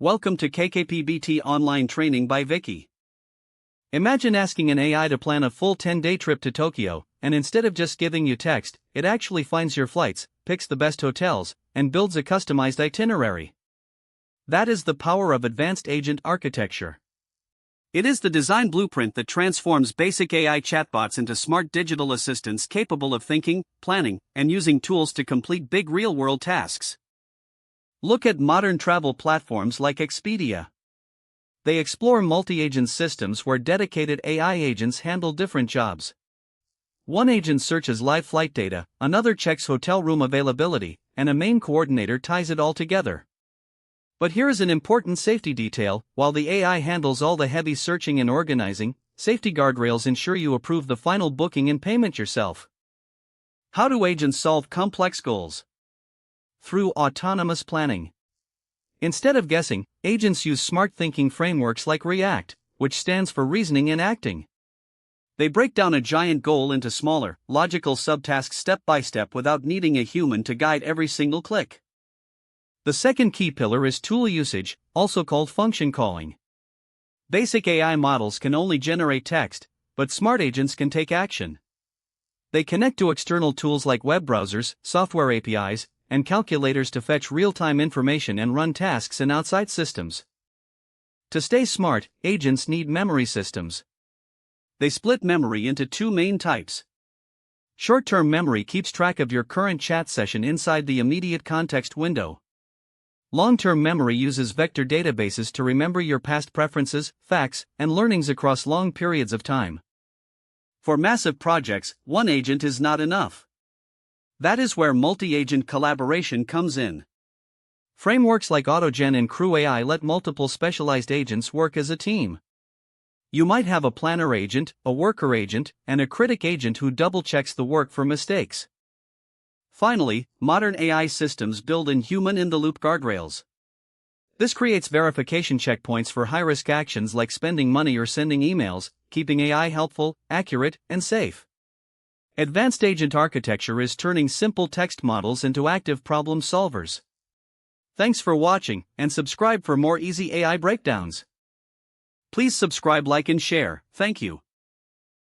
Welcome to KKPBT Online Training by Vicky. Imagine asking an AI to plan a full 10-day trip to Tokyo, and instead of just giving you text, it actually finds your flights, picks the best hotels, and builds a customized itinerary. That is the power of advanced agent architecture. It is the design blueprint that transforms basic AI chatbots into smart digital assistants capable of thinking, planning, and using tools to complete big real-world tasks. Look at modern travel platforms like Expedia. They explore multi-agent systems where dedicated AI agents handle different jobs. One agent searches live flight data, another checks hotel room availability, and a main coordinator ties it all together. But here is an important safety detail: while the AI handles all the heavy searching and organizing, safety guardrails ensure you approve the final booking and payment yourself. How do agents solve complex goals? Through autonomous planning. Instead of guessing, agents use smart thinking frameworks like REACT, which stands for reasoning and acting. They break down a giant goal into smaller, logical subtasks step by step without needing a human to guide every single click. The second key pillar is tool usage, also called function calling. Basic AI models can only generate text, but smart agents can take action. They connect to external tools like web browsers, software APIs, and calculators to fetch real-time information and run tasks in outside systems. To stay smart, agents need memory systems. They split memory into two main types. Short-term memory keeps track of your current chat session inside the immediate context window. Long-term memory uses vector databases to remember your past preferences, facts, and learnings across long periods of time. For massive projects, one agent is not enough. That is where multi-agent collaboration comes in. Frameworks like AutoGen and CrewAI let multiple specialized agents work as a team. You might have a planner agent, a worker agent, and a critic agent who double-checks the work for mistakes. Finally, modern AI systems build in human-in-the-loop guardrails. This creates verification checkpoints for high-risk actions like spending money or sending emails, keeping AI helpful, accurate, and safe. Advanced agent architecture is turning simple text models into active problem solvers. Thanks for watching, and subscribe for more easy AI breakdowns. Please subscribe, like, and share. Thank you.